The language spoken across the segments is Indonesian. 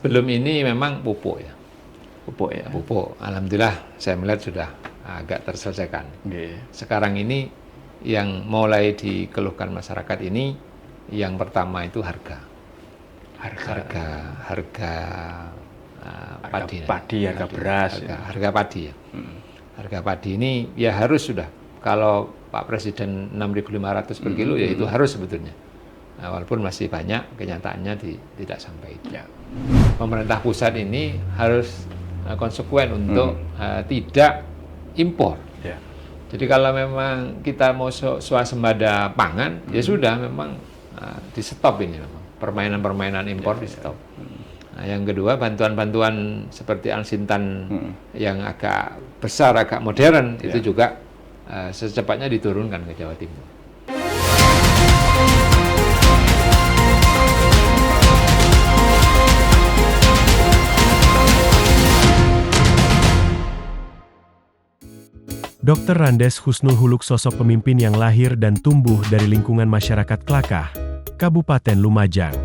sebelum ini memang pupuk ya. Pupuk ya. Pupuk, alhamdulillah saya melihat sudah agak terselesaikan. Okay. Sekarang ini yang mulai dikeluhkan masyarakat ini, yang pertama itu harga padi, harga beras, harga padi ya. Harga padi ini ya harus sudah. Kalau Pak Presiden 6.500 per kilo ya itu harus sebetulnya. Nah, walaupun masih banyak kenyataannya tidak sampai itu. Ya. Pemerintah pusat ini harus konsekuen untuk tidak impor. Ya. Jadi kalau memang kita mau swasembada pangan, ya sudah memang di stop ini memang. Permainan-permainan impor di stop. Nah, yang kedua bantuan-bantuan seperti Al-Sintan yang agak besar, agak modern itu juga secepatnya diturunkan ke Jawa Timur. Dr. Randes Husnul Huluk sosok pemimpin yang lahir dan tumbuh dari lingkungan masyarakat Klakah, Kabupaten Lumajang.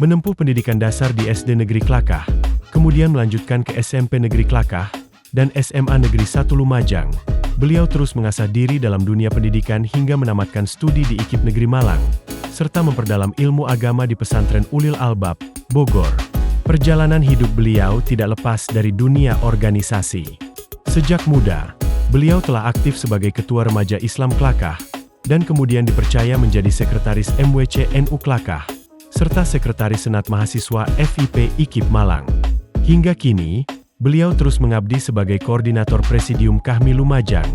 Menempuh pendidikan dasar di SD Negeri Klakah, kemudian melanjutkan ke SMP Negeri Klakah, dan SMA Negeri 1 Lumajang. Beliau terus mengasah diri dalam dunia pendidikan hingga menamatkan studi di IKIP Negeri Malang, serta memperdalam ilmu agama di Pesantren Ulil Albab, Bogor. Perjalanan hidup beliau tidak lepas dari dunia organisasi. Sejak muda, beliau telah aktif sebagai Ketua Remaja Islam Klakah, dan kemudian dipercaya menjadi Sekretaris MWC NU Klakah, serta Sekretaris Senat Mahasiswa FIP IKIP Malang. Hingga kini, beliau terus mengabdi sebagai Koordinator Presidium Kahmi Lumajang.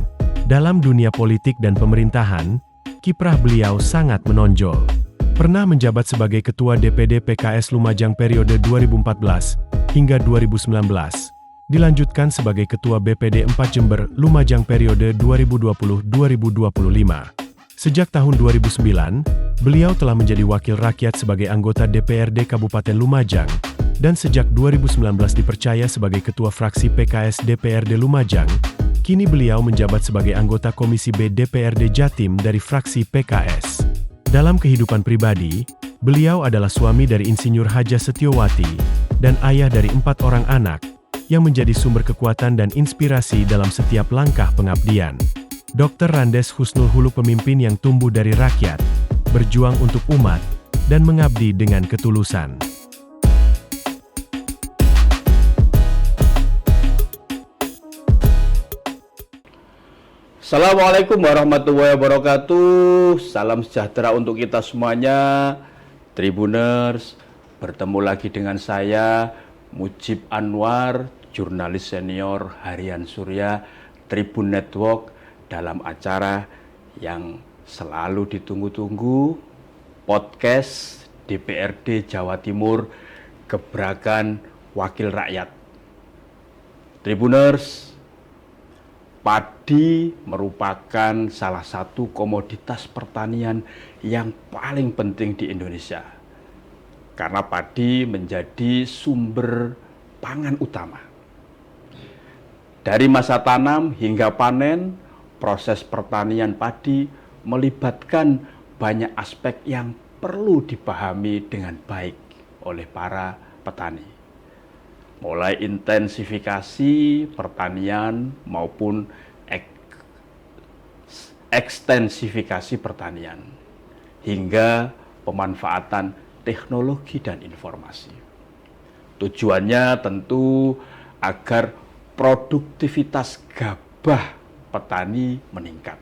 Dalam dunia politik dan pemerintahan, kiprah beliau sangat menonjol. Pernah menjabat sebagai Ketua DPD PKS Lumajang periode 2014 hingga 2019. Dilanjutkan sebagai Ketua BPD 4 Jember Lumajang periode 2020-2025. Sejak tahun 2009, beliau telah menjadi wakil rakyat sebagai anggota DPRD Kabupaten Lumajang, dan sejak 2019 dipercaya sebagai Ketua Fraksi PKS DPRD Lumajang. Kini beliau menjabat sebagai anggota Komisi B DPRD Jatim dari fraksi PKS. Dalam kehidupan pribadi, beliau adalah suami dari Insinyur Haja Setiowati, dan ayah dari 4 orang anak, yang menjadi sumber kekuatan dan inspirasi dalam setiap langkah pengabdian. Dr. Randes Husnul Huluk pemimpin yang tumbuh dari rakyat, berjuang untuk umat, dan mengabdi dengan ketulusan. Assalamualaikum warahmatullahi wabarakatuh. Salam sejahtera untuk kita semuanya. Tribuners, bertemu lagi dengan saya, Mujib Anwar, jurnalis senior Harian Surya Tribun Network, dalam acara yang selalu ditunggu-tunggu, podcast DPRD Jawa Timur, Gebrakan Wakil Rakyat. Tribuners, padi merupakan salah satu komoditas pertanian yang paling penting di Indonesia. Karena padi menjadi sumber pangan utama. Dari masa tanam hingga panen, proses pertanian padi melibatkan banyak aspek yang perlu dipahami dengan baik oleh para petani. Mulai intensifikasi pertanian maupun ekstensifikasi pertanian, hingga pemanfaatan teknologi dan informasi. Tujuannya tentu agar produktivitas gabah petani meningkat.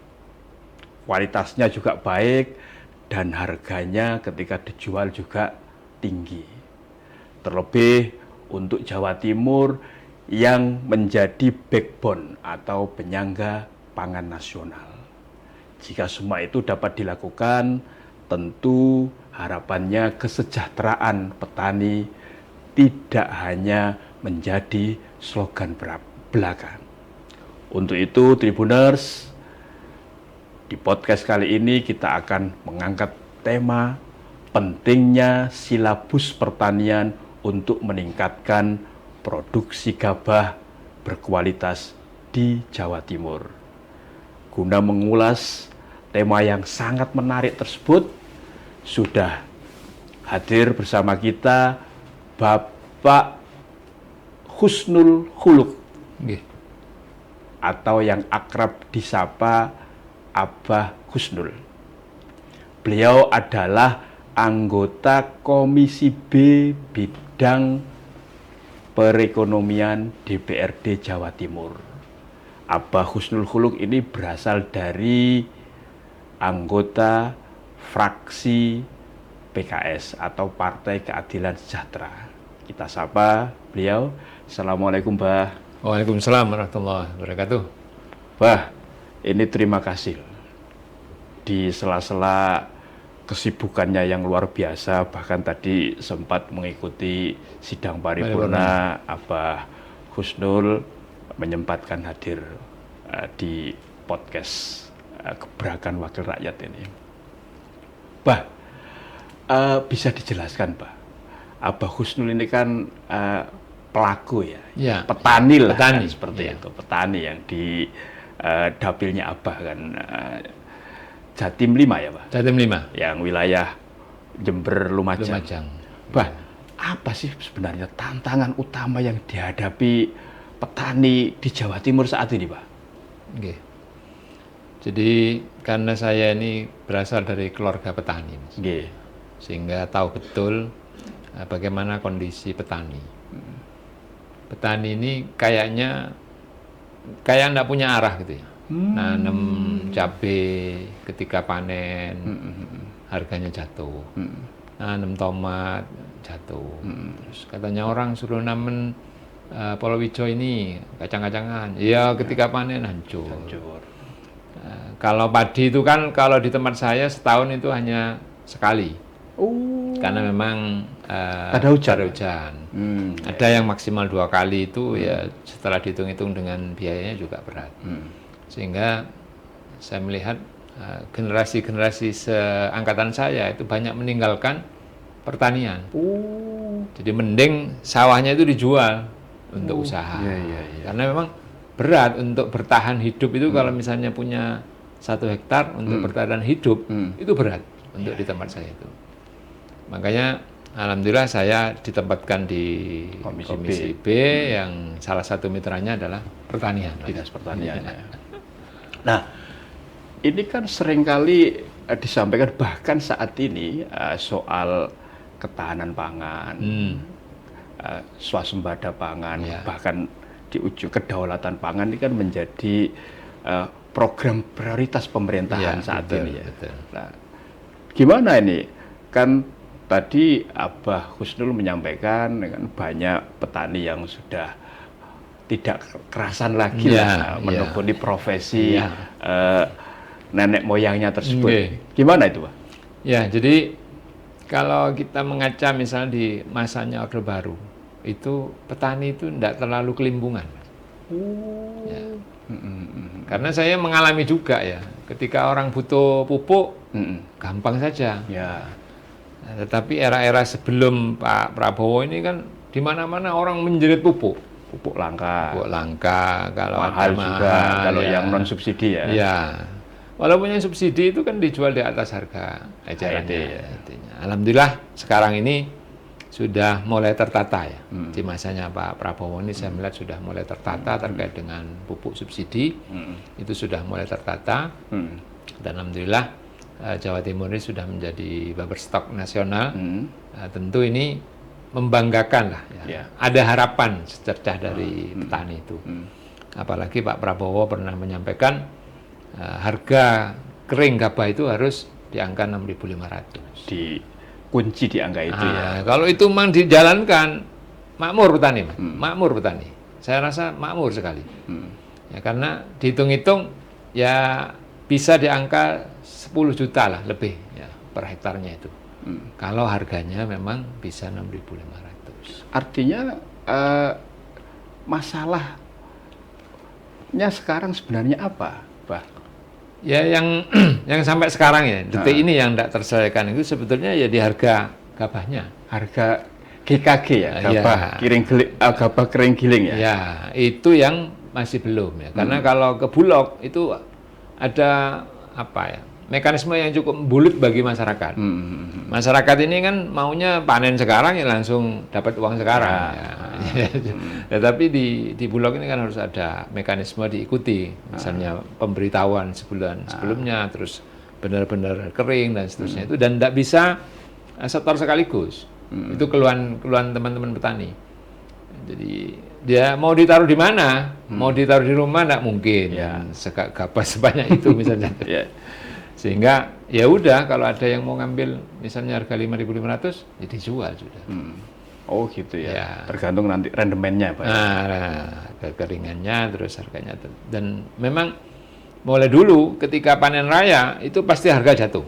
Kualitasnya juga baik dan harganya ketika dijual juga tinggi. Terlebih untuk Jawa Timur yang menjadi backbone atau penyangga pangan nasional. Jika semua itu dapat dilakukan, tentu harapannya kesejahteraan petani tidak hanya menjadi slogan belaka. Untuk itu, Tribuners, di podcast kali ini kita akan mengangkat tema pentingnya silabus pertanian untuk meningkatkan produksi gabah berkualitas di Jawa Timur. Guna mengulas tema yang sangat menarik tersebut, sudah hadir bersama kita Bapak Husnul Khuluq Nggih. atau yang akrab disapa Abah Husnul. Beliau adalah anggota Komisi B bidang perekonomian DPRD Jawa Timur. Abah Husnul Khuluq ini berasal dari anggota fraksi PKS atau Partai Keadilan Sejahtera. Kita sapa beliau. Assalamualaikum, Bah. Waalaikumsalam warahmatullahi wabarakatuh. Bah, ini terima kasih di sela-sela kesibukannya yang luar biasa, bahkan tadi sempat mengikuti sidang paripurna. Abah Husnul menyempatkan hadir di podcast Gebrakan Wakil Rakyat ini. Bah, bisa dijelaskan, Bah, Abah Husnul ini kan pelaku ya, petani lah, petani. Kan, seperti itu, petani yang di dapilnya Abah kan, Jatim 5 ya, Pak? Jatim 5. Yang wilayah Jember Lumajang. Bah, apa sih sebenarnya tantangan utama yang dihadapi petani di Jawa Timur saat ini, Pak? Oke. Jadi karena saya ini berasal dari keluarga petani, Mas. Oke. Sehingga tahu betul bagaimana kondisi petani. Petani ini kayaknya kayak nggak punya arah gitu ya. Nanam cabai ketika panen harganya jatuh, nanam tomat jatuh. Terus katanya orang suruh namen palawija ini kacang-kacangan, ya ketika panen hancur. Kalau padi itu kan kalau di tempat saya setahun itu hanya sekali, karena memang ada hujan. Ada yang maksimal 2 kali itu ya setelah dihitung-hitung dengan biayanya juga berat. Sehingga saya melihat generasi-generasi seangkatan saya itu banyak meninggalkan pertanian. Jadi mending sawahnya itu dijual untuk usaha. Karena memang berat untuk bertahan hidup itu kalau misalnya punya 1 hektar untuk bertahan hidup itu berat untuk di tempat saya itu. Makanya alhamdulillah saya ditempatkan di Komisi B yang salah satu mitranya adalah pertanian. Dinas Pertanian. Nah, ini kan seringkali disampaikan bahkan saat ini soal ketahanan pangan, swasembada pangan, bahkan di ujung kedaulatan pangan ini kan menjadi program prioritas pemerintahan saat ini ya. Nah, gimana ini? Kan tadi Abah Husnul menyampaikan dengan banyak petani yang sudah tidak kerasan lagi menekuni profesi nenek moyangnya tersebut. Gimana itu, Pak? Ya, jadi kalau kita mengaca misalnya di masanya Orde Baru, itu petani itu tidak terlalu kelimpungan. Karena saya mengalami juga ya, ketika orang butuh pupuk, gampang saja. Nah, tetapi era-era sebelum Pak Prabowo ini kan di mana-mana orang menjerit pupuk langka, kalau mahal juga kalau yang non subsidi ya. Walaupun yang subsidi itu kan dijual di atas harga ecerannya. Alhamdulillah sekarang ini sudah mulai tertata ya. Di masanya Pak Prabowo ini saya melihat sudah mulai tertata terkait dengan pupuk subsidi. Itu sudah mulai tertata. Dan alhamdulillah Jawa Timur ini sudah menjadi buffer stok nasional. Tentu ini membanggakan lah ya. Ada harapan secercah dari petani itu. Apalagi Pak Prabowo pernah menyampaikan harga kering gabah itu harus di angka 6.500. Kunci di angka itu ya. Kalau itu memang dijalankan makmur petani, makmur petani. Saya rasa makmur sekali. Ya, karena dihitung-hitung ya bisa di angka 10 juta lah lebih ya, per hektarnya itu. Kalau harganya memang bisa 6.500. Artinya masalahnya sekarang sebenarnya apa, Pak? Ya yang sampai sekarang ya, detik ini yang tidak terselesaikan itu sebetulnya ya di harga gabahnya. Harga GKG ya, gabah kering giling ya. Ya, itu yang masih belum ya. Karena kalau ke Bulog itu ada apa ya? mekanisme yang cukup bulat bagi masyarakat. Masyarakat ini kan maunya panen sekarang ya langsung dapat uang sekarang. Ya. Tapi di Bulog ini kan harus ada mekanisme diikuti, misalnya pemberitahuan sebulan sebelumnya, terus benar-benar kering dan seterusnya itu, dan tidak bisa setor sekaligus. Itu keluhan teman-teman petani. Jadi dia mau ditaruh di mana? Mau ditaruh di rumah nggak mungkin. Ya. Gabah sebanyak itu misalnya. Sehingga ya udah, kalau ada yang mau ngambil misalnya harga 5.500 ya dijual sudah. Oh gitu ya. Ya. Tergantung nanti rendemennya, Pak. Kekeringannya terus harganya. Dan memang mulai dulu ketika panen raya itu pasti harga jatuh.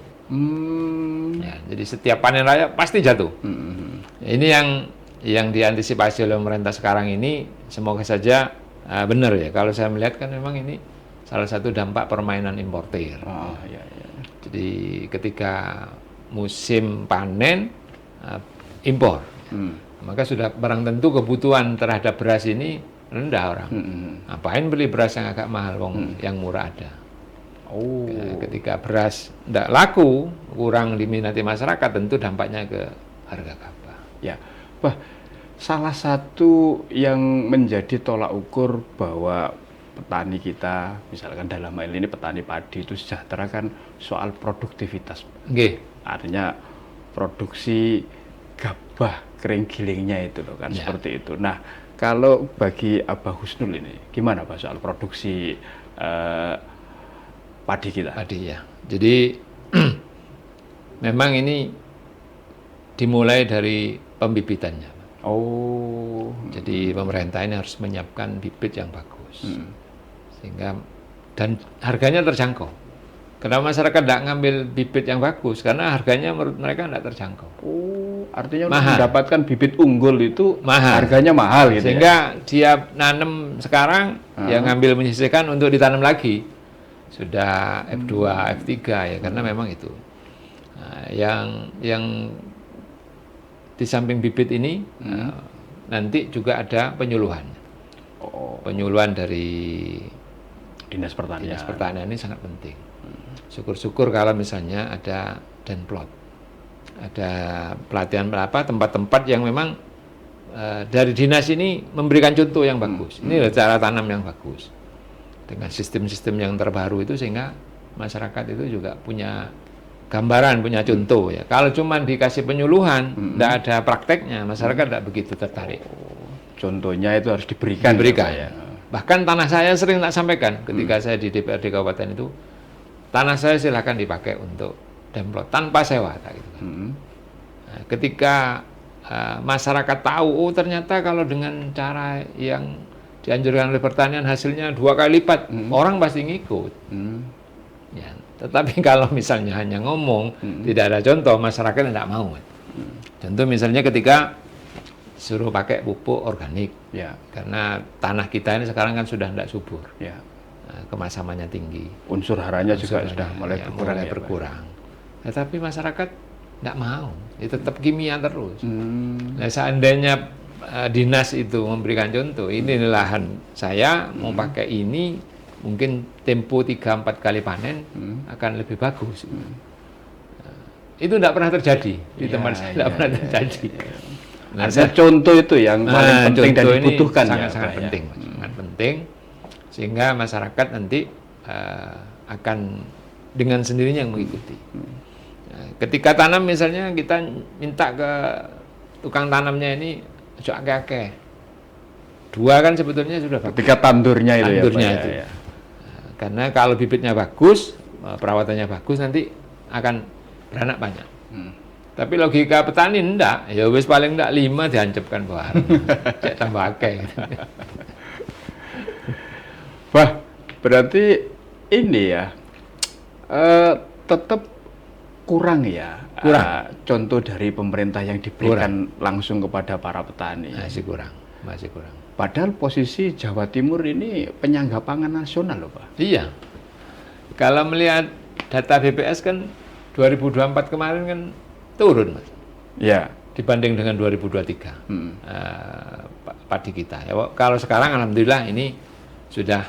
Ya, jadi setiap panen raya pasti jatuh. Ya, ini yang diantisipasi oleh pemerintah sekarang ini, semoga saja benar ya. Kalau saya melihat kan memang ini salah satu dampak permainan importir. Ya. Jadi ketika musim panen impor, maka sudah barang tentu kebutuhan terhadap beras ini rendah orang. Ngapain beli beras yang agak mahal, yang murah ada. Ketika beras tidak laku, kurang diminati masyarakat, tentu dampaknya ke harga gabah. Ya, Bah, salah satu yang menjadi tolak ukur bahwa petani kita, misalkan dalam hal ini petani padi itu sejahtera kan soal produktivitas. Artinya produksi gabah kering gilingnya itu loh kan, seperti itu. Nah, kalau bagi Abah Husnul ini gimana Pak soal produksi padi kita? Padi ya. Jadi memang ini dimulai dari pembibitannya. Jadi pemerintah ini harus menyiapkan bibit yang bagus, sehingga dan harganya terjangkau. Kenapa masyarakat tidak ngambil bibit yang bagus? Karena harganya menurut mereka tidak terjangkau. Artinya untuk mendapatkan bibit unggul itu harganya mahal gitu. Sehingga dia nanam sekarang, dia ngambil menyisihkan untuk ditanam lagi. Sudah F2, F3 ya, karena memang itu. Nah, yang di samping bibit ini nanti juga ada penyuluhan. Penyuluhan dari Dinas Pertanian ini sangat penting. Syukur-syukur kalau misalnya ada Denplot, ada pelatihan tempat-tempat yang memang dari dinas ini memberikan contoh yang bagus. Ini adalah cara tanam yang bagus dengan sistem-sistem yang terbaru itu, sehingga masyarakat itu juga punya gambaran, punya contoh ya. Kalau cuma dikasih penyuluhan, tidak ada prakteknya, masyarakat tidak begitu tertarik. Contohnya itu harus diberikan. Ya. Bahkan tanah saya sering tak sampaikan ketika saya di DPRD Kabupaten itu, tanah saya silakan dipakai untuk Demplot tanpa sewa. Gitu. Nah, ketika masyarakat tahu, ternyata kalau dengan cara yang dianjurkan oleh pertanian hasilnya 2 kali lipat, orang pasti ngikut. Ya, tetapi kalau misalnya hanya ngomong, tidak ada contoh, masyarakat tidak mau. Contoh misalnya ketika suruh pakai pupuk organik, karena tanah kita ini sekarang kan sudah tidak subur, kemasamannya tinggi, unsur haranya juga sudah mulai berkurang. Tetapi masyarakat tidak mau, tetap kimia terus. Nah, seandainya dinas itu memberikan contoh, ini lahan saya mau pakai ini, mungkin tempo 3-4 kali panen akan lebih bagus. Itu tidak pernah terjadi di tempat saya, tidak pernah terjadi. Nah, contoh itu yang paling penting dan dibutuhkan, sangat penting, sangat penting, sehingga masyarakat nanti akan dengan sendirinya yang mengikuti. Ketika tanam misalnya kita minta ke tukang tanamnya ini akeh-akeh. 2 kan sebetulnya sudah bagus. Ketika tandurnya itu ya. Karena kalau bibitnya bagus, perawatannya bagus, nanti akan beranak banyak. Tapi logika petani enggak, ya wis paling enggak 5 dihancurkan bawah. Cek tambah akeh. Wah, berarti ini ya tetap kurang ya. Contoh dari pemerintah yang diberikan langsung kepada para petani. Masih kurang. Padahal posisi Jawa Timur ini penyangga pangan nasional loh Pak. Iya. Kalau melihat data BPS kan 2024 kemarin kan turun Mas. Ya. Dibanding dengan 2023 padi kita. Ya, kalau sekarang alhamdulillah ini sudah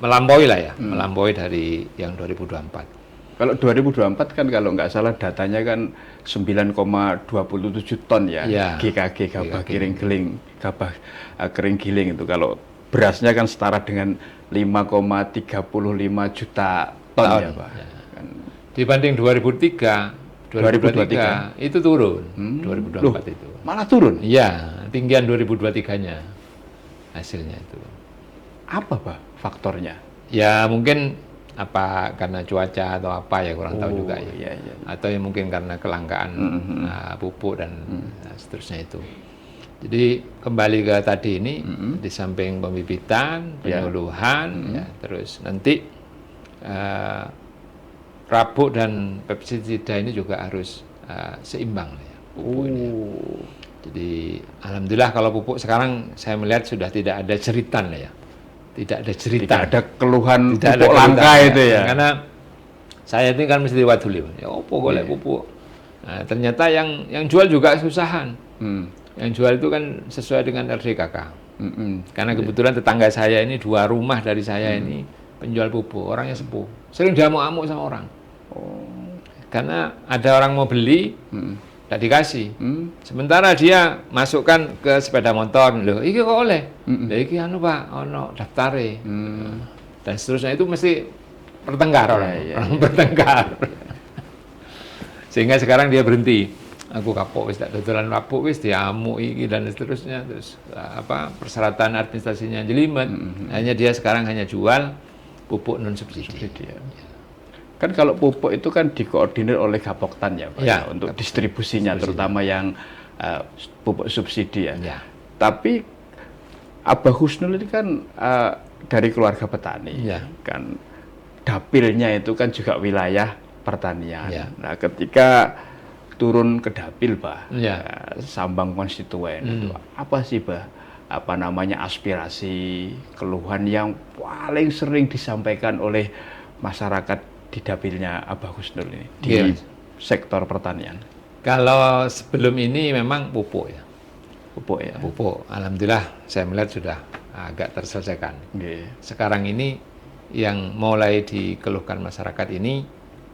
melampaui lah ya, melampaui dari yang 2024. Kalau 2024 kan kalau nggak salah datanya kan 9,27 ton ya, Ya, GKG gabah GKG. gabah kering giling itu. Kalau berasnya kan setara dengan 5,35 juta ton Ton, ya Pak. ya. Kan, Dibanding 2023 itu turun, 2024 loh, itu. malah turun. Iya, tinggian 2023-nya hasilnya itu. Apa Pak faktornya? Ya mungkin apa karena cuaca atau apa ya kurang tahu juga ya. Iya, iya. Atau ya mungkin karena kelangkaan pupuk dan seterusnya itu. Jadi kembali ke tadi ini di samping pembibitan, penyuluhan, ya, terus nanti rabuk dan pestisida ini juga harus seimbang ya, pupuknya. Jadi alhamdulillah kalau pupuk sekarang saya melihat sudah tidak ada jeritan lah ya. Tidak ada jeritan. Tidak ada keluhan Tidak ada pupuk langka jeritan, itu ya. Karena saya ini kan mesti waduli. Ya opo golek pupuk. Nah, ternyata yang jual juga susahan. Yang jual itu kan sesuai dengan RDKK. Karena kebetulan tetangga saya ini 2 rumah dari saya ini penjual pupuk, orangnya sepuh. Sering diamuk-amuk sama orang. Karena ada orang mau beli, tidak dikasih. Sementara dia masukkan ke sepeda motor, loh, iki kok oleh? Loh, iki anu Pak, ono daftare. Dan seterusnya itu mesti bertengkar orang bertengkar. Sehingga sekarang dia berhenti. Aku kapok wis tak dodolan lapuk wis diamuk iki dan seterusnya, terus persyaratan administrasinya jelimet. Hanya dia sekarang hanya jual pupuk non subsidi. Ya. Kan kalau pupuk itu kan dikoordinir oleh Gapoktan ya Pak, Ya, untuk distribusinya terutama yang pupuk subsidi ya. Ya. Tapi Abah Husnul ini kan dari keluarga petani, Ya. kan dapilnya itu kan juga wilayah pertanian. Ya. Nah, ketika turun ke dapil, Pak, Ya. Sambang konstituen, itu apa sih, Pak? Apa namanya aspirasi, keluhan yang paling sering disampaikan oleh masyarakat di dapilnya Abah Husnul ini di sektor pertanian? Kalau sebelum ini memang pupuk ya. Pupuk ya. Pupuk, alhamdulillah saya melihat sudah agak terselesaikan. Nggih. Sekarang ini yang mulai dikeluhkan masyarakat ini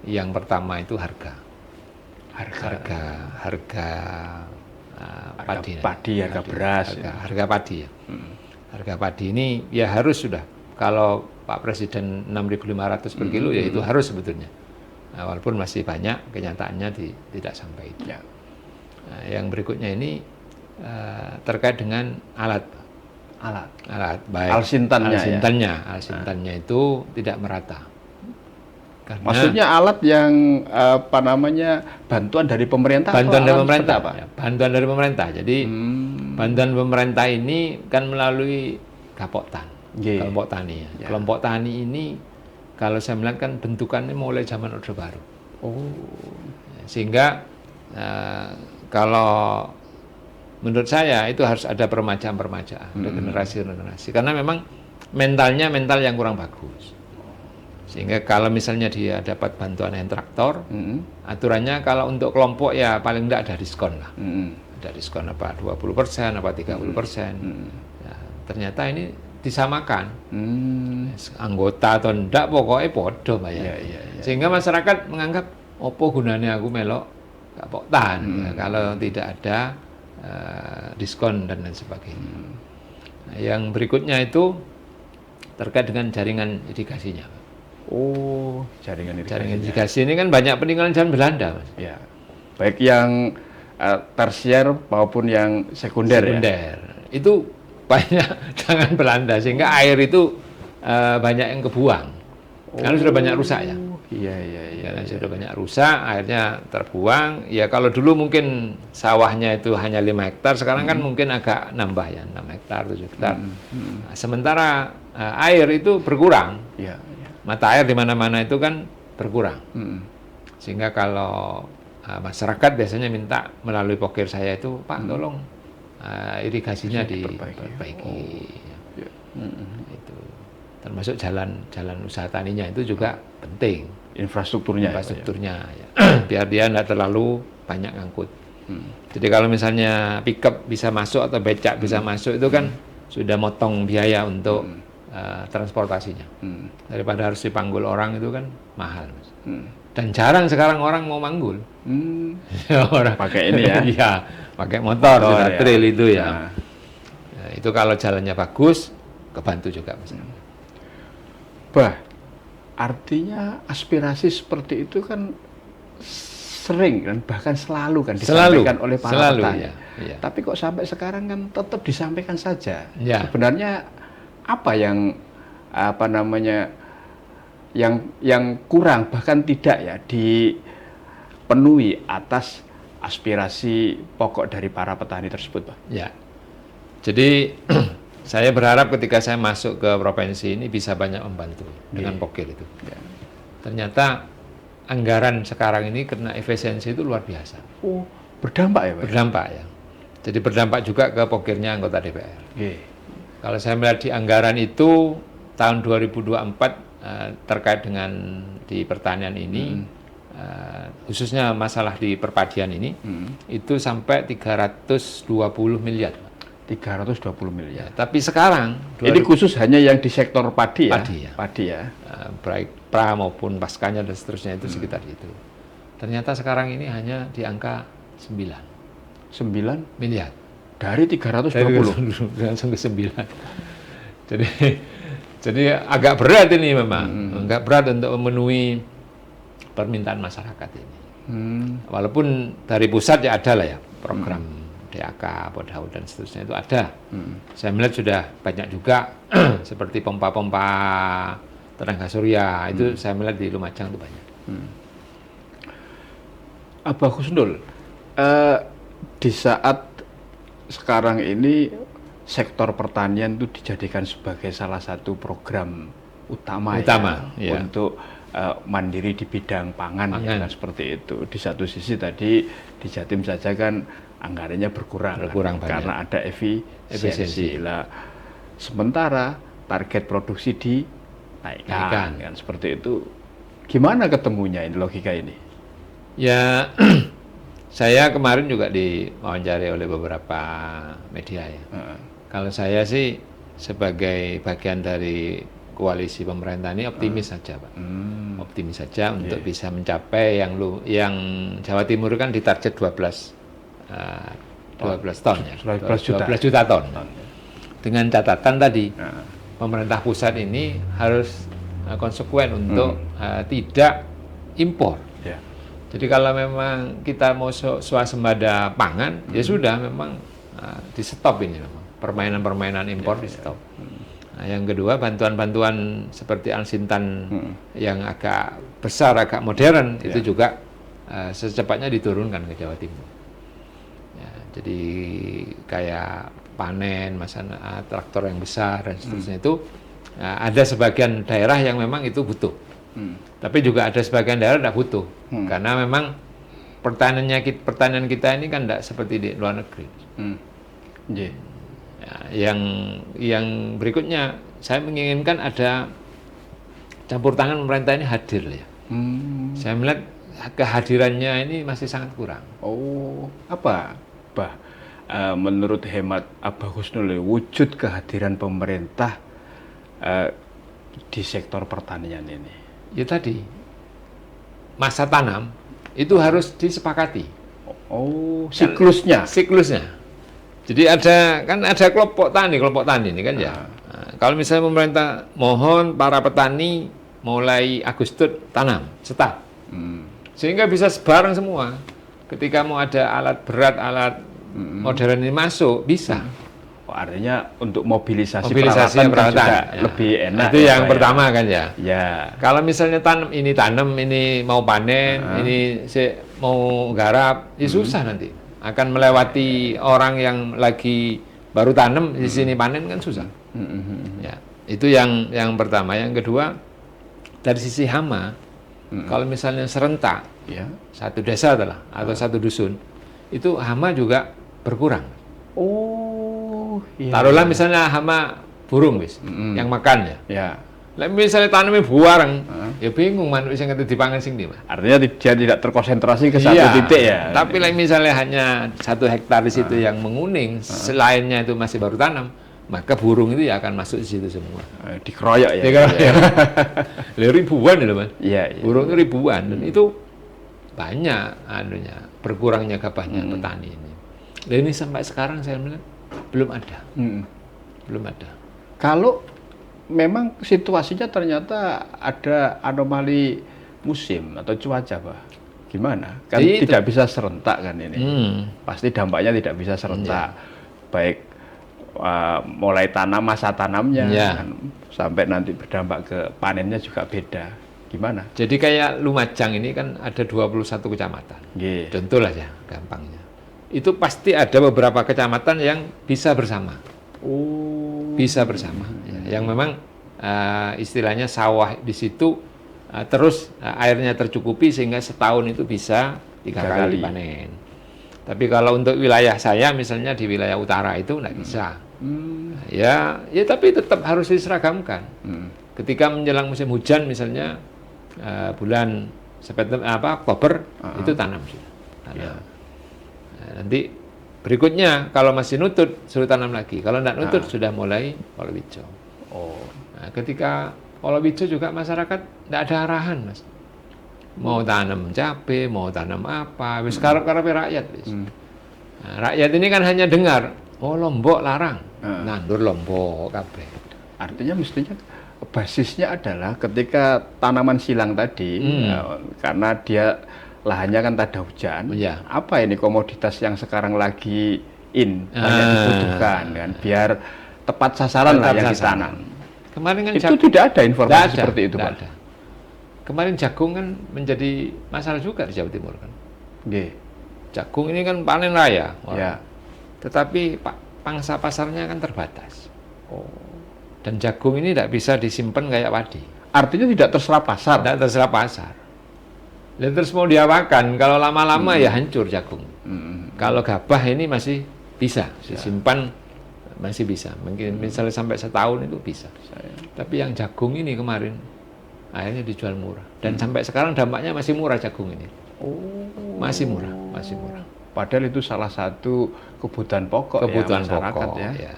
yang pertama itu harga padi, harga beras, harga padi ya. Harga padi ini ya harus sudah, kalau Pak Presiden 6.500 per kilo ya itu harus sebetulnya. Nah, walaupun masih banyak kenyataannya tidak sampai itu. Ya. Nah, yang berikutnya ini terkait dengan alat baik alsintannya itu tidak merata. Karena maksudnya alat yang apa namanya bantuan dari pemerintah? Bantuan dari pemerintah, Pak. Ya, bantuan dari pemerintah. Jadi bantuan pemerintah ini kan melalui Gapoktan, kelompok tani. Ya. Kelompok tani ini kalau saya melihat kan bentukannya mulai zaman Orde Baru. Sehingga kalau menurut saya itu harus ada permajaan, regenerasi. Karena memang mentalnya mental yang kurang bagus. Sehingga kalau misalnya dia dapat bantuan hand traktor, aturannya kalau untuk kelompok ya paling tidak ada diskon lah. Ada diskon apa 20%, apa 30%. Ya, ternyata ini disamakan. Anggota atau enggak pokoknya podo bayar. Sehingga masyarakat menganggap opo gunanya aku melok Gapoktan kalau tidak ada diskon dan lain sebagainya. Nah, yang berikutnya itu terkait dengan jaringan irigasinya. Jaringan irigasi ini kan banyak peninggalan zaman Belanda, Mas. Ya. Baik yang tersier maupun yang sekunder. Ya. Itu banyak tangan Belanda sehingga air itu banyak yang kebuang. Karena sudah banyak rusak ya. Karena sudah banyak rusak, airnya terbuang. Ya kalau dulu mungkin sawahnya itu hanya 5 hektar, sekarang kan mungkin agak nambah ya, 6 hektar, 7 hektar. Nah, sementara air itu berkurang. Mata air di mana-mana itu kan berkurang. Sehingga kalau masyarakat biasanya minta melalui pokir saya itu, Pak tolong irigasinya diperbaiki. Itu termasuk jalan usaha taninya itu juga penting. Infrastrukturnya ya. Biar dia tidak terlalu banyak ngangkut. Jadi kalau misalnya pickup bisa masuk atau becak bisa masuk itu kan sudah motong biaya untuk transportasinya. Daripada harus dipanggul orang itu kan mahal, Mas. Dan jarang sekarang orang mau manggul. Orang Pakai ini ya. Iya, pakai motor, sudah ya. trail itu ya. Nah. Nah, itu kalau jalannya bagus, kebantu juga, Mas. Artinya aspirasi seperti itu kan sering kan, bahkan selalu kan Selalu, disampaikan oleh para selalu, petani. ya, iya. Tapi kok sampai sekarang kan tetap disampaikan saja. Ya. Sebenarnya apa yang yang kurang bahkan tidak ya dipenuhi atas aspirasi pokok dari para petani tersebut, Pak? Ya. Jadi saya berharap ketika saya masuk ke provinsi ini bisa banyak membantu dengan Pokir itu. Ya. Ternyata anggaran sekarang ini karena efisiensi itu luar biasa. Oh, berdampak ya, Pak? Berdampak ya. Jadi berdampak juga ke Pokirnya anggota DPR. Oke. Kalau saya melihat di anggaran itu tahun 2024 terkait dengan di pertanian ini, khususnya masalah di perpadian ini, itu sampai 320 miliar. 320 miliar. Ya, tapi sekarang Ini khusus hanya yang di sektor padi ya? Padi ya. Padi ya. Baik pra maupun paskanya dan seterusnya itu sekitar itu. Ternyata sekarang ini hanya di angka 9 miliar. Dari 320. Langsung ke 9. Jadi agak berat ini memang. Agak berat untuk memenuhi permintaan masyarakat ini. Walaupun dari pusat ya ada lah ya program DAK, Podhaud dan seterusnya itu ada. Saya melihat sudah banyak juga seperti pompa-pompa tenaga surya itu saya melihat di Lumajang itu banyak. Abah Husnul, di saat sekarang ini sektor pertanian itu dijadikan sebagai salah satu program utama ya. Untuk mandiri di bidang pangan. Ya, kan, seperti itu. Di satu sisi tadi di Jatim saja kan anggarannya berkurang kan, karena ada efisiensi. Lah, sementara target produksi dinaikkan kan, seperti itu. Gimana ketemunya ini logika ini? Ya, saya kemarin juga diwawancara oleh beberapa media ya. Kalau saya sih sebagai bagian dari koalisi pemerintah ini optimis saja, Pak. Optimis saja untuk bisa mencapai yang Jawa Timur kan ditarget 12 ton ya. 12 juta ton. Dengan catatan tadi pemerintah pusat ini harus konsekuen untuk tidak impor. Ya. Jadi kalau memang kita mau swasembada pangan, ya sudah memang di stop ini memang. Permainan-permainan impor di stop. Nah, yang kedua bantuan-bantuan seperti Alsintan yang agak besar, agak modern itu juga secepatnya diturunkan ke Jawa Timur. Ya, jadi kayak panen, traktor yang besar dan seterusnya itu ada sebagian daerah yang memang itu butuh. Tapi juga ada sebagian daerah tidak butuh. Karena memang pertanian kita ini kan tidak seperti di luar negeri. Ya, yang berikutnya saya menginginkan ada campur tangan pemerintah ini hadir ya. Saya melihat kehadirannya ini masih sangat kurang. Oh, apa, Bah? Menurut hemat Abah Husnul, wujud kehadiran pemerintah di sektor pertanian ini? Ya tadi, masa tanam itu harus disepakati. Oh, siklusnya? Siklusnya. Jadi ada kelompok tani ini kan ya. Nah, kalau misalnya pemerintah mohon para petani mulai Agustus tanam, start. Sehingga bisa sebarang semua. Ketika mau ada alat berat, alat modern ini masuk, bisa. Oh, artinya untuk mobilisasi peralatan kan juga ya. Lebih enak. Itu yang pertama kan ya. Ya. Kalau misalnya tanam, ini mau panen, ini mau garap, ya susah nanti. Akan melewati orang yang lagi baru tanam di sini panen kan susah. Ya, itu yang pertama. Yang kedua, dari sisi hama, kalau misalnya serentak, satu desa atau satu dusun, itu hama juga berkurang. Oh, iya. Taruhlah misalnya hama burung yang makan ya. Ya. Lah misalnya tanamnya buareng, ya bingung manuk sing ngerti dipangan sing ndi, Mas. Artinya dia tidak terkonsentrasi ke satu titik ya. Tapi misalnya hanya 1 hektar di situ yang menguning, selainnya itu masih baru tanam, maka burung itu ya akan masuk di situ semua. Dikeroyok ya. Lah, ribuan itu Mas. Iya, iya. Burung itu ribuan dan itu banyak anunya, berkurangnya gabahnya petani ini. Dan ini sampai sekarang saya melihat belum ada. Belum ada. Kalau memang situasinya ternyata ada anomali musim atau cuaca, Pak. Gimana? Kan Itu. tidak bisa serentak kan ini. Pasti dampaknya tidak bisa serentak. Baik mulai masa tanamnya kan, sampai nanti berdampak ke panennya juga beda. Gimana? Jadi kayak Lumajang ini kan ada 21 kecamatan. Nggih. Contoh lah ya, gampangnya. Itu pasti ada beberapa kecamatan yang bisa bersama. Bisa bersama. Ya, yang memang istilahnya sawah di situ terus airnya tercukupi sehingga setahun itu bisa 3 kali panen. Tapi kalau untuk wilayah saya misalnya di wilayah utara itu nggak bisa. Ya tapi tetap harus diseragamkan. Ketika menjelang musim hujan misalnya bulan Oktober itu tanam sudah. Tanam. Nah, nanti berikutnya kalau masih nutut suruh tanam lagi. Kalau tidak nutut sudah mulai palawija. Nah, ketika palawija juga masyarakat tidak ada arahan, Mas. Mau tanam cabai, mau tanam apa, wis karep-karepe rakyat wis. Nah, rakyat ini kan hanya dengar, oh Lombok larang. Nandur Lombok kabeh. Artinya mestinya basisnya adalah ketika tanaman silang tadi, karena dia lahannya kan tak ada hujan, apa ini komoditas yang sekarang lagi banyak dibutuhkan kan, biar tepat sasaran lah yang ditanam. Kemarin kan itu tidak ada informasi seperti itu, Pak. Ada. Kemarin jagung kan menjadi masalah juga di Jawa Timur kan. Jagung ini kan panen raya, tetapi pangsa pasarnya kan terbatas. Dan jagung ini tidak bisa disimpan kayak padi. Artinya tidak terserap pasar. Tidak terserap pasar. Dan terus mau diapakan, kalau lama-lama ya hancur jagung. Kalau gabah ini masih bisa disimpan, masih bisa. Mungkin misalnya sampai setahun itu bisa. Tapi yang jagung ini kemarin akhirnya dijual murah. Dan sampai sekarang dampaknya masih murah jagung ini. Masih murah, masih murah. Padahal itu salah satu kebutuhan pokok masyarakat pokok, ya.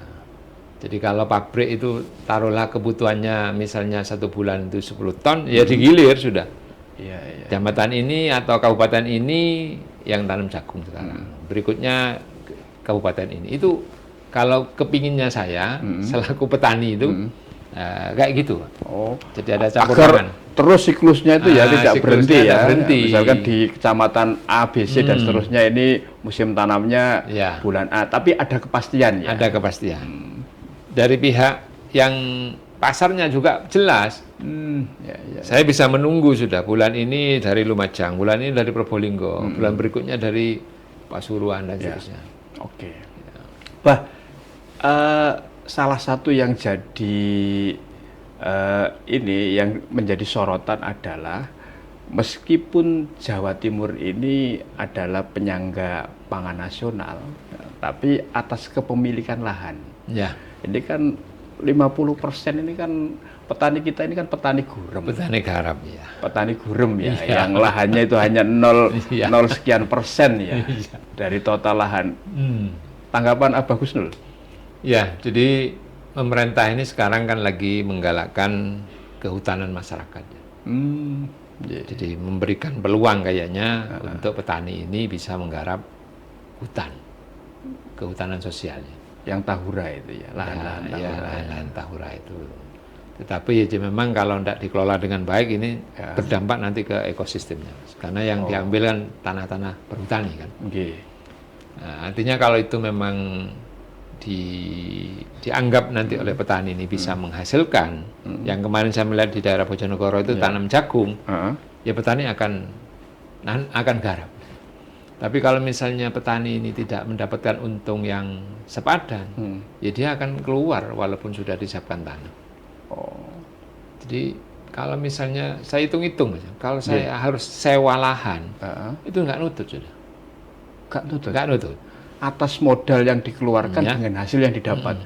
Jadi kalau pabrik itu taruhlah kebutuhannya misalnya 1 bulan itu 10 ton, ya digilir sudah. Kecamatan ini atau kabupaten ini yang tanam jagung sekarang. Berikutnya kabupaten ini. Itu kalau kepinginnya saya selaku petani itu kayak gitu. Jadi ada campur tangan. Terus siklusnya itu tidak berhenti ya. Berhenti. Misalkan di kecamatan A, B, C dan seterusnya ini musim tanamnya bulan A, tapi ada kepastian ya. Ada kepastian. Dari pihak yang pasarnya juga jelas. Saya bisa menunggu sudah bulan ini dari Lumajang, bulan ini dari Probolinggo, bulan berikutnya dari Pasuruan dan seterusnya. Salah satu yang jadi ini yang menjadi sorotan adalah meskipun Jawa Timur ini adalah penyangga pangan nasional, tapi atas kepemilikan lahan. Ini kan 50% ini kan petani kita ini kan petani gurem. Petani garam ya. Petani gurem ya, yang lahannya itu hanya 0 sekian persen ya dari total lahan. Tanggapan Abah Gusnul? Ya, jadi pemerintah ini sekarang kan lagi menggalakkan kehutanan masyarakat. Jadi memberikan peluang kayaknya untuk petani ini bisa menggarap hutan, kehutanan sosialnya. Yang tahura itu ya, lahan-lahan tahura itu. Tetapi ya memang kalau tidak dikelola dengan baik ini berdampak nanti ke ekosistemnya. Karena yang diambil kan tanah-tanah perhutani kan. Nah, artinya kalau itu memang dianggap nanti oleh petani ini bisa menghasilkan, yang kemarin saya melihat di daerah Bojonegoro itu tanam jagung, ya petani akan garap. Tapi kalau misalnya petani ini tidak mendapatkan untung yang sepadan, ya dia akan keluar walaupun sudah disiapkan tanah. Jadi kalau misalnya saya hitung-hitung, kalau saya harus sewa lahan, itu nggak nutut sudah. Nggak nutut. Atas modal yang dikeluarkan dengan hasil yang didapat.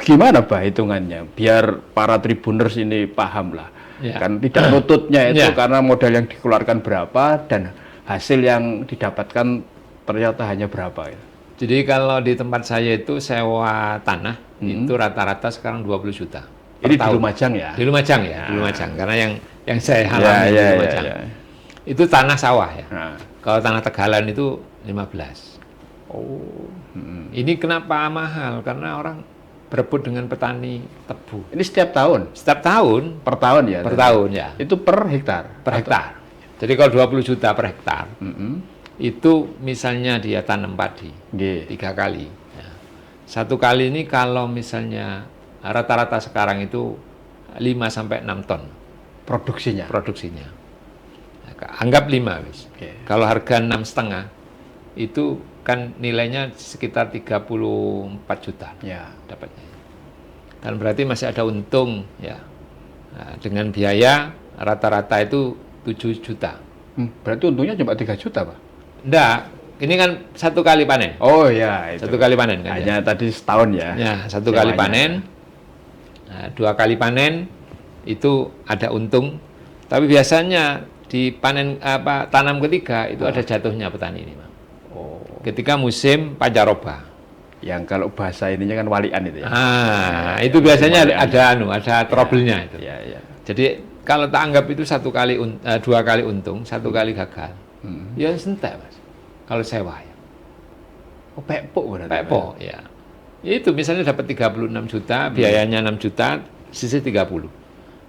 Gimana Bah hitungannya? Biar para tribuners ini paham lah. Kan tidak nututnya itu karena modal yang dikeluarkan berapa dan hasil yang didapatkan ternyata hanya berapa ya. Jadi kalau di tempat saya itu sewa tanah itu rata-rata sekarang 20 juta. per Ini di tahun. Lumajang ya? Di Lumajang ya, di Lumajang. Karena yang saya alami di Lumajang. Itu tanah sawah ya. Nah. Kalau tanah Tegalan itu 15. Oh. Ini kenapa mahal? Karena orang berebut dengan petani tebu. Ini setiap tahun? Setiap tahun, Per tahun ya? per tahun ya, Itu per hektar? per hektar. Jadi kalau 20 juta per hektar, itu misalnya dia tanam padi Nggih. 3 kali. Ya. 1 kali ini kalau misalnya rata-rata sekarang itu 5 sampai 6 ton Produksinya? produksinya. Anggap 5 wis. Oke. Kalau harga 6,5 itu kan nilainya sekitar 34 juta Ya. dapatnya. Kan berarti masih ada untung ya. Nah, dengan biaya rata-rata itu 7 juta. Berarti untungnya cuma 3 juta, Pak? Enggak, ini kan 1 kali panen. Oh ya, itu. 1 kali panen kan. Hanya tadi setahun ya? Ya, 1 kali Sewanya. panen. Nah, 2 kali panen itu ada untung. Tapi biasanya di panen tanam ketiga itu ada jatuhnya petani ini, Bang. Oh. Ketika musim pancaroba. Yang kalau bahasa ininya kan walian itu ya? Itu biasanya walian. ada trouble-nya itu. Ya, ya. Jadi kalau tak anggap itu 2 kali untung, 1 kali gagal. Ya sentek, Mas. Kalau sewa ya. Oh, pekpok berarti? Pekpo, ya. Itu misalnya dapat 36 juta, biayanya 6 juta, sisi 30.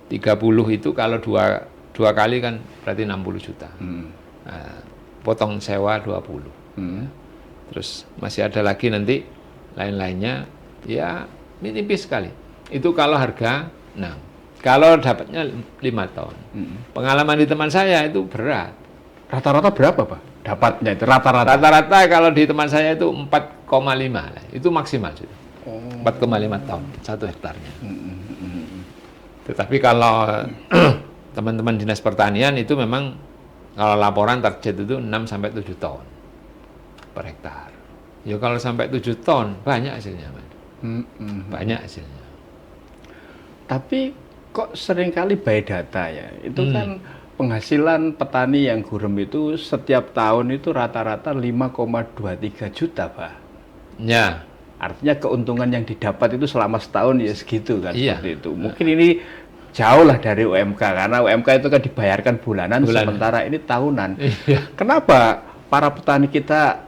30 itu kalau dua kali kan berarti 60 juta. Nah, potong sewa 20. Terus masih ada lagi nanti lain-lainnya, ya nipis sekali. Itu kalau harga 6. Kalau dapatnya 5 ton. Pengalaman di teman saya itu berat. Rata-rata berapa, Pak? Dapatnya itu rata-rata? Rata-rata kalau di teman saya itu 4,5 lah. Itu maksimal sudah. 4,5 ton 1 hektarnya. Tetapi kalau teman-teman dinas pertanian itu memang kalau laporan target itu 6 sampai 7 ton per hektar. Ya kalau sampai 7 ton banyak hasilnya, Mas. Banyak hasilnya. Tapi kok seringkali by data ya? Itu kan penghasilan petani yang gurem itu setiap tahun itu rata-rata 5,23 juta, Pak. Ya. Artinya keuntungan yang didapat itu selama setahun ya segitu kan, Iya. seperti itu. Mungkin ini jauh lah dari UMK, karena UMK itu kan dibayarkan bulanan. Sementara ini tahunan. Iya. Kenapa para petani kita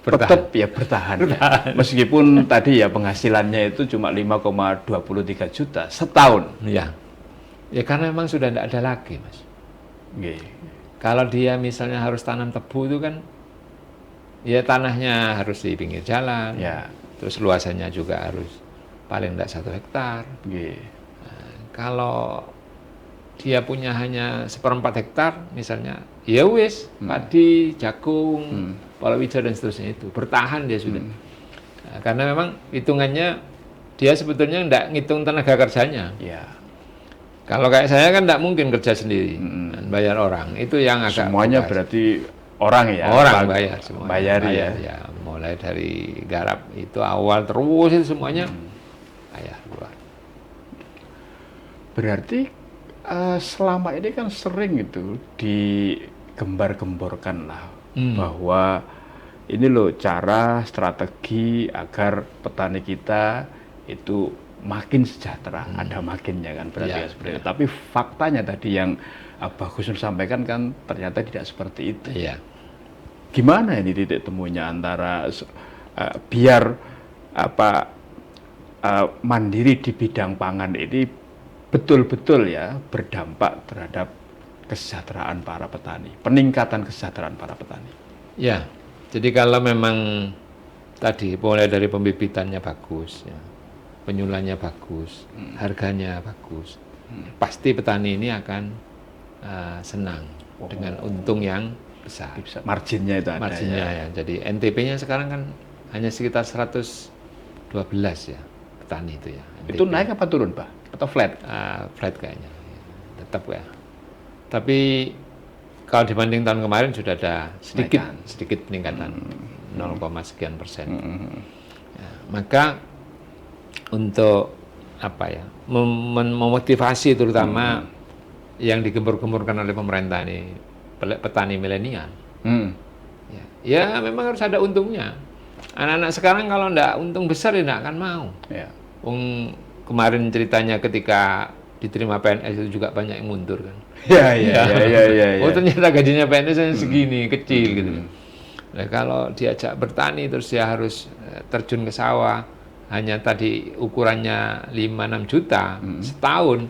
tetap ya bertahan. Meskipun tadi ya penghasilannya itu cuma 5,23 juta setahun. Ya. Ya karena memang sudah tidak ada lagi, Mas. Nggih. Kalau dia misalnya harus tanam tebu itu kan ya tanahnya harus di pinggir jalan. Ya. Terus luasannya juga harus paling tidak 1 hektar. Nggih. Kalau dia punya hanya 1/4 hektar misalnya, ya wis, padi, jagung, palawija dan seterusnya itu bertahan dia sudah. Nah, karena memang hitungannya dia sebetulnya tidak ngitung tenaga kerjanya. Ya. Kalau kayak saya kan tidak mungkin kerja sendiri dan bayar orang. Itu yang agak Semuanya tugas. berarti orang ya. Orang bayar semua. Bayar ya. Mulai dari garap itu awal terus itu semuanya bayar buat. Berarti selama ini kan sering itu digembar-gemborkan lah bahwa ini loh cara strategi agar petani kita itu makin sejahtera, ada makinnya kan berarti Ya, ya, seperti itu. Tapi faktanya tadi yang Bagus Nur sampaikan kan ternyata tidak seperti itu. Iya. Gimana ini titik temunya antara biar mandiri di bidang pangan ini betul-betul ya berdampak terhadap kesejahteraan para petani, peningkatan kesejahteraan para petani. Ya, jadi kalau memang tadi mulai dari pembibitannya bagus, ya, penyulannya bagus, harganya bagus, pasti petani ini akan senang dengan untung yang besar. Bisa, marginnya itu ada. Marginnya ya. Jadi NTP-nya sekarang kan hanya sekitar 112 ya petani itu ya. Itu NTP. naik apa turun, Pak? Atau flat? Flat kayaknya, tetap ya. Tapi kalau dibanding tahun kemarin sudah ada sedikit peningkatan 0, sekian persen. Ya, maka untuk apa ya memotivasi terutama yang digembur-gemburkan oleh pemerintah ini petani milenial, ya memang harus ada untungnya. Anak-anak sekarang kalau ndak untung besar ya ndak akan mau. Ya. Kemarin ceritanya ketika diterima PNS itu juga banyak yang mundur kan. Ya. Oh ternyata gajinya PNS hanya segini, kecil gitu. Nah, kalau diajak bertani terus dia harus terjun ke sawah, hanya tadi ukurannya 5-6 juta setahun,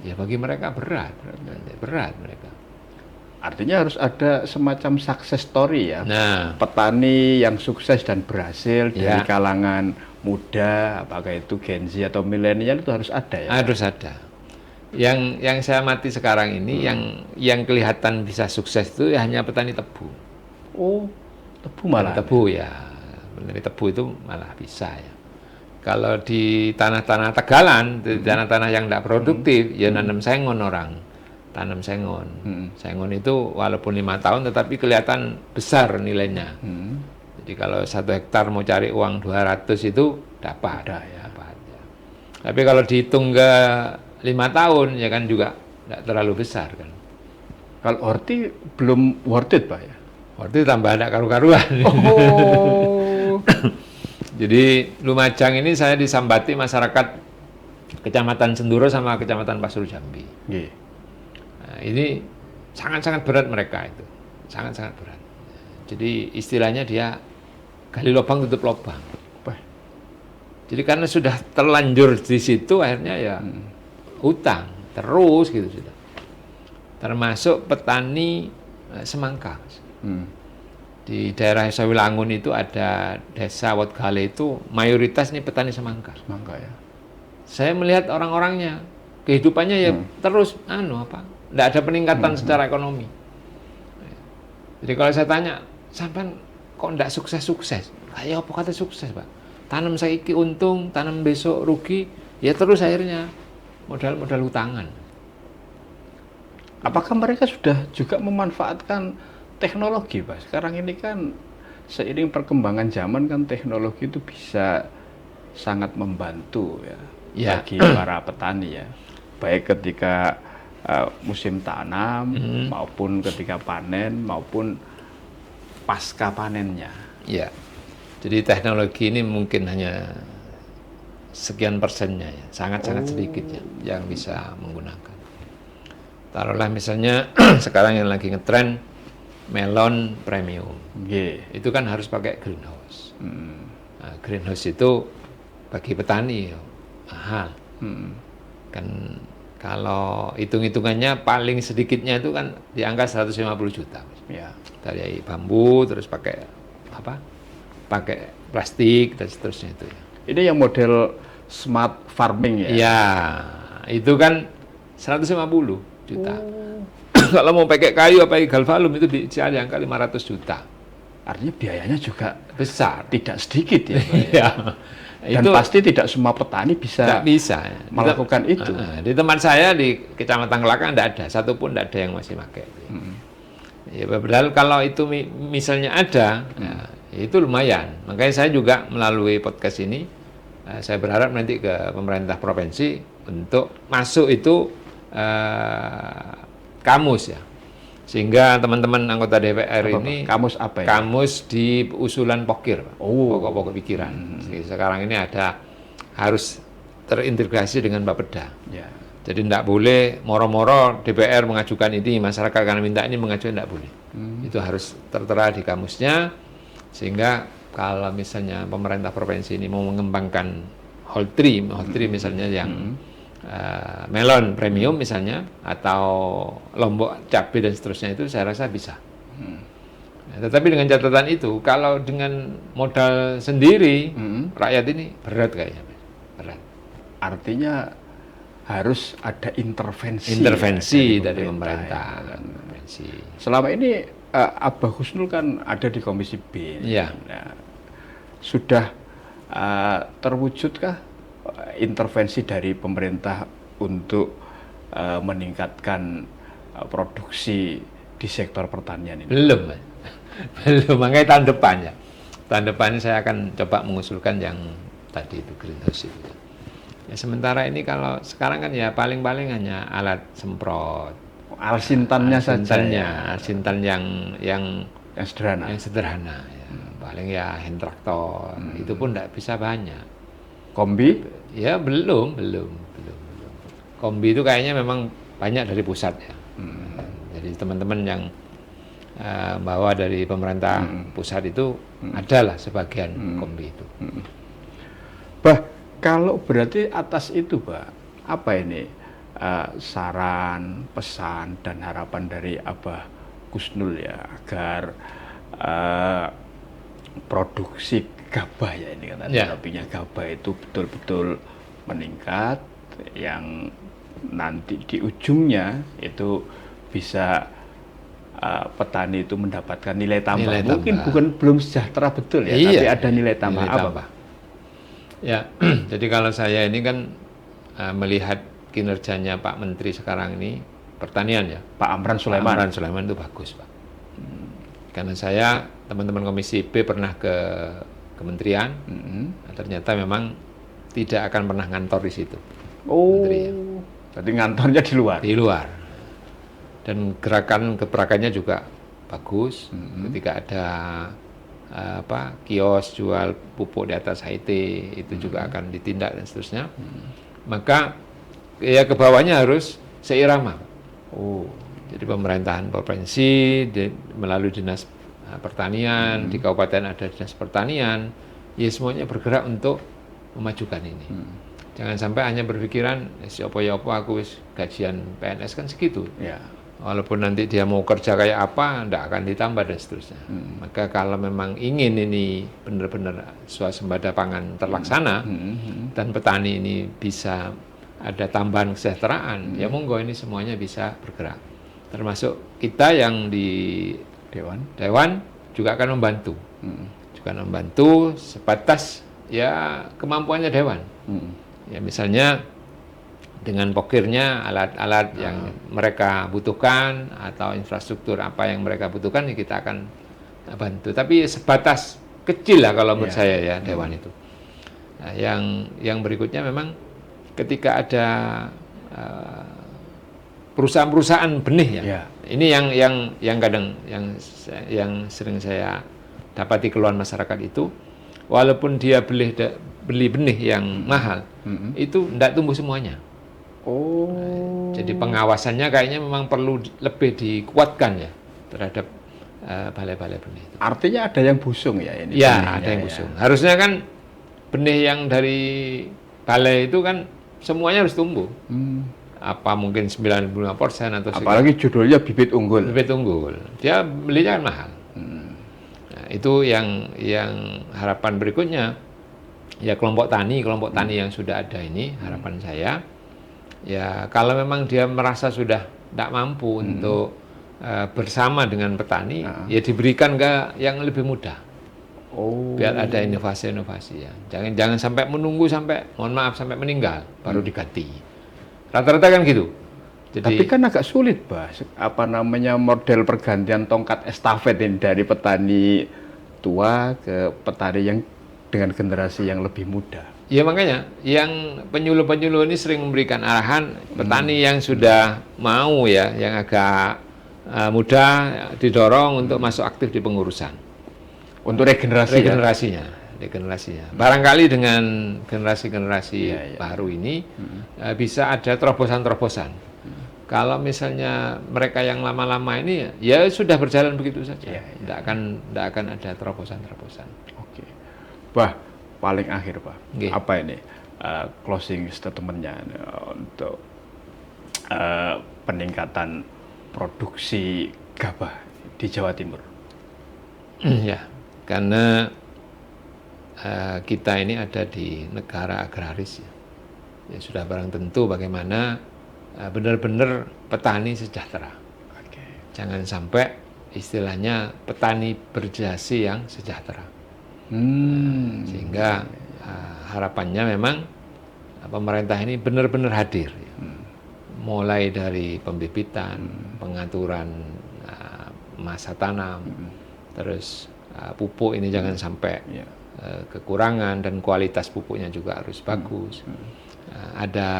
ya bagi mereka berat mereka. Artinya harus ada semacam success story ya. Nah, Petani yang sukses dan berhasil dari kalangan muda, apakah itu Gen Z atau milenial itu harus ada ya. harus ada. Yang saya amati sekarang ini yang kelihatan bisa sukses itu hanya petani tebu. Oh, tebu malah. Tebu ya, petani tebu itu malah bisa ya. Kalau di tanah-tanah tegalan, di tanah-tanah yang tidak produktif, ya nanam sengon orang, tanam sengon. Sengon itu walaupun 5 tahun, tetapi kelihatan besar nilainya. Jadi kalau 1 hektar mau cari uang 200 itu dapat. Ada ya. Dapat, ya. Tapi kalau dihitung ke 5 tahun, ya kan juga tidak terlalu besar kan. Kalau horti belum worth it Pak ya? Waktu itu tambah ada karu-karuan. Oh. Jadi Lumajang ini saya disambati masyarakat Kecamatan Senduro sama Kecamatan Pasur Jambi. Nggih. Nah, ini sangat-sangat berat mereka itu, sangat-sangat berat. Jadi istilahnya dia gali lubang tutup lubang. Wah. Jadi karena sudah terlanjur di situ akhirnya ya utang terus gitu sudah. Termasuk petani semangka. Di daerah Sawilangun itu ada desa Wotgale itu mayoritas nih petani semangka. Semangka ya. Saya melihat orang-orangnya kehidupannya ya terus enggak ada peningkatan secara ekonomi. Jadi kalau saya tanya, sampean kok enggak sukses-sukses? Ayo apa kata sukses, Pak? Tanam saiki untung, tanam besok rugi, ya terus akhirnya modal utangan. Apakah mereka sudah juga memanfaatkan teknologi, Pak? Sekarang ini kan seiring perkembangan zaman kan teknologi itu bisa sangat membantu ya, bagi para petani ya. Baik ketika musim tanam maupun ketika panen maupun pasca panennya. Ya. Jadi teknologi ini mungkin hanya sekian persennya ya, sangat-sangat sedikit ya yang bisa menggunakan. Taruhlah misalnya sekarang yang lagi ngetren melon premium. Itu kan harus pakai greenhouse. Nah, greenhouse itu bagi petani mahal. Kan kalau hitung-hitungannya paling sedikitnya itu kan di angka 150 juta. Ya. Dari bambu terus pakai pakai plastik dan seterusnya itu ya. Ini yang model smart farming ya. Ya, itu kan 150 juta. Kalau mau pakai kayu apa galvalum itu di angka 500 juta. Artinya biayanya juga besar, tidak sedikit ya. Ya. Dan itu pasti tidak semua petani bisa melakukan itu. Di tempat saya di Kecamatan Kelakang tidak ada, satupun tidak ada yang masih pakai. Ya, padahal kalau itu misalnya ada, ya, itu lumayan. Makanya saya juga melalui podcast ini, saya berharap nanti ke pemerintah provinsi untuk masuk itu kamus ya, sehingga teman-teman anggota DPR ini kamus apa ya? Kamus di usulan pokir, pokok-pokok pikiran. Sekarang ini harus terintegrasi dengan Bapeda. Ya. Jadi tidak boleh moro-moro DPR mengajukan ini, masyarakat karena minta ini mengajukan, tidak boleh. Itu harus tertera di kamusnya, sehingga kalau misalnya pemerintah provinsi ini mau mengembangkan whole tree misalnya yang melon premium misalnya, atau lombok cabai dan seterusnya, itu saya rasa bisa. Nah, tetapi dengan catatan itu, kalau dengan modal sendiri, rakyat ini berat kayaknya. Berat. Artinya harus ada intervensi dari pemerintah. Ya. Selama ini Abah Husnul kan ada di Komisi B. Ya. Nah, sudah terwujudkah intervensi dari pemerintah untuk meningkatkan produksi di sektor pertanian ini? Belum, makanya tahun depan saya akan coba mengusulkan yang tadi itu greenhouse itu. Ya, sementara ini kalau sekarang kan ya paling-paling hanya alat semprot, alsintannya saja, alsintan yang sederhana. Ya. paling ya hand traktor, itu pun tidak bisa banyak. Kombi? Ya belum. Kombi itu kayaknya memang banyak dari pusat ya. Jadi teman-teman yang bawa dari pemerintah pusat itu adalah sebagian kombi itu. Bah, kalau berarti atas itu, Pak, apa ini saran, pesan, dan harapan dari Abah Kusnul ya agar produksi gabah ya ini kan lebihnya gabah itu betul-betul meningkat, yang nanti di ujungnya itu bisa petani itu mendapatkan nilai tambah. Mungkin belum sejahtera betul ya, iya, tapi ada nilai tambah. Apa, Pak? Ya, jadi kalau saya ini kan melihat kinerjanya Pak Menteri sekarang ini pertanian ya, Pak Amran Sulaiman. Pak Amran Sulaiman itu bagus, Pak. Karena saya, teman-teman Komisi B pernah ke kementerian, ternyata memang tidak akan pernah ngantor di situ. Menteri. Jadi ngantornya di luar. Di luar. Dan gebrakannya juga bagus. Ketika ada kios jual pupuk di atas HIT, itu juga akan ditindak dan seterusnya. Maka ya ke bawahnya harus seirama. Jadi pemerintahan provinsi melalui dinas pertanian, di kabupaten ada dinas pertanian, ya semuanya bergerak untuk memajukan ini. Jangan sampai hanya berpikiran si opo aku gajian PNS kan segitu. Ya. Walaupun nanti dia mau kerja kayak apa, tidak akan ditambah dan seterusnya. Maka kalau memang ingin ini benar-benar swasembada pangan terlaksana dan petani ini bisa ada tambahan kesejahteraan, ya monggo ini semuanya bisa bergerak. Termasuk kita yang di Dewan juga akan membantu. Juga membantu sebatas ya kemampuannya Dewan. Ya misalnya dengan pokirnya alat-alat yang mereka butuhkan atau infrastruktur apa yang mereka butuhkan, ya kita akan bantu. Tapi sebatas kecil lah kalau menurut saya ya Dewan itu. Nah, yang berikutnya memang ketika ada perusahaan-perusahaan benih ya. Ini yang kadang yang sering saya dapati keluhan masyarakat itu, walaupun dia beli benih yang mahal, itu tidak tumbuh semuanya. Jadi pengawasannya kayaknya memang perlu lebih dikuatkan ya terhadap balai-balai benih itu. Artinya ada yang busung ya ini? Ya, ada yang busung. Harusnya kan benih yang dari balai itu kan semuanya harus tumbuh. Apa mungkin 95% atau sekian. Apalagi judulnya bibit unggul. Bibit unggul. Dia belinya kan mahal. Nah, itu yang harapan berikutnya ya kelompok tani yang sudah ada ini, harapan saya ya kalau memang dia merasa sudah tidak mampu untuk bersama dengan petani, ya diberikan ke yang lebih mudah. Biar ada inovasi-inovasi ya. Jangan sampai menunggu sampai sampai meninggal baru diganti. Rata-rata kan gitu. Tapi kan agak sulit, Pak. Model pergantian tongkat estafet ini dari petani tua ke petani yang dengan generasi yang lebih muda. Ya makanya yang penyuluh-penyuluh ini sering memberikan arahan petani yang sudah mau ya, yang agak muda didorong untuk masuk aktif di pengurusan. Untuk regenerasinya. Barangkali dengan generasi-generasi baru ini bisa ada terobosan-terobosan. Kalau misalnya mereka yang lama-lama ini ya sudah berjalan begitu saja, tidak akan ada terobosan-terobosan. Oke, Bah, paling akhir Pak, apa ini closing statementnya untuk peningkatan produksi gabah di Jawa Timur? Ya, karena kita ini ada di negara agraris ya sudah barang tentu bagaimana benar-benar petani sejahtera. Jangan sampai istilahnya petani berjasi yang sejahtera. Sehingga harapannya memang pemerintah ini benar-benar hadir. Mulai dari pembibitan, pengaturan masa tanam, terus pupuk ini jangan sampai kekurangan dan kualitas pupuknya juga harus bagus. Ada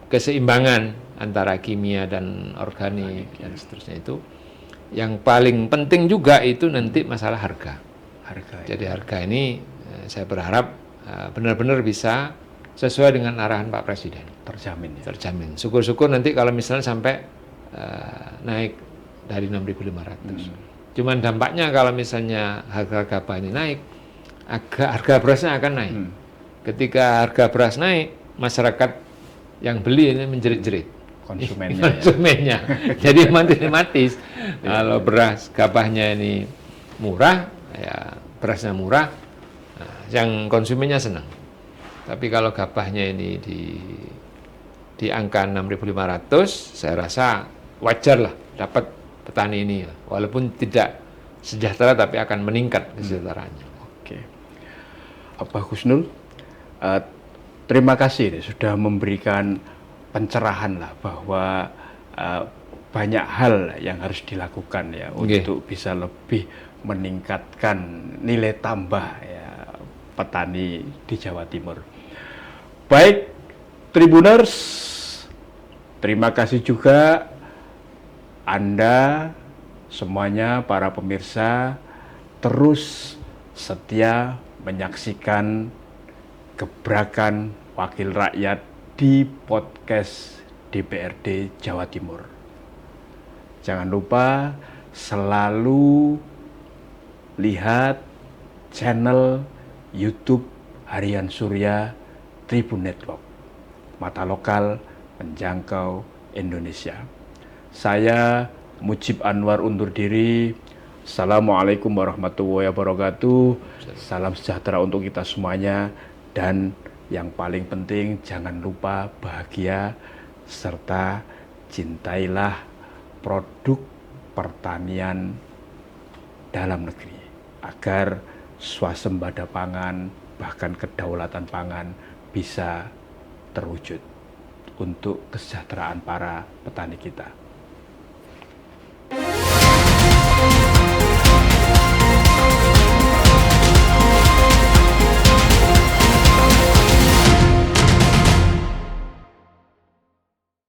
keseimbangan antara kimia dan organik dan seterusnya itu. Yang paling penting juga itu nanti masalah harga. Jadi harga ini saya berharap benar-benar bisa sesuai dengan arahan Pak Presiden. Terjamin ya. Terjamin. Syukur-syukur nanti kalau misalnya sampai naik dari 6.500. Cuman dampaknya kalau misalnya harga gabah ini naik, harga berasnya akan naik. Ketika harga beras naik, masyarakat yang beli ini menjerit-jerit. Konsumennya. Jadi matematis. Kalau beras gabahnya ini murah, ya berasnya murah, yang konsumennya senang. Tapi kalau gabahnya ini di angka 6.500, saya rasa wajar lah dapat petani ini, walaupun tidak sejahtera tapi akan meningkat kesejahteraannya. Oke, Pak Gusnul, terima kasih sudah memberikan pencerahan lah bahwa banyak hal yang harus dilakukan ya untuk bisa lebih meningkatkan nilai tambah ya petani di Jawa Timur. Baik, Tribuners, terima kasih juga Anda semuanya, para pemirsa, terus setia menyaksikan Gebrakan Wakil Rakyat di podcast DPRD Jawa Timur. Jangan lupa selalu lihat channel YouTube Harian Surya Tribun Network, mata lokal menjangkau Indonesia. Saya Mujib Anwar undur diri. Assalamualaikum warahmatullahi wabarakatuh. Salam sejahtera untuk kita semuanya. Dan yang paling penting, jangan lupa bahagia serta cintailah produk pertanian dalam negeri agar swasembada pangan, bahkan kedaulatan pangan bisa terwujud untuk kesejahteraan para petani kita.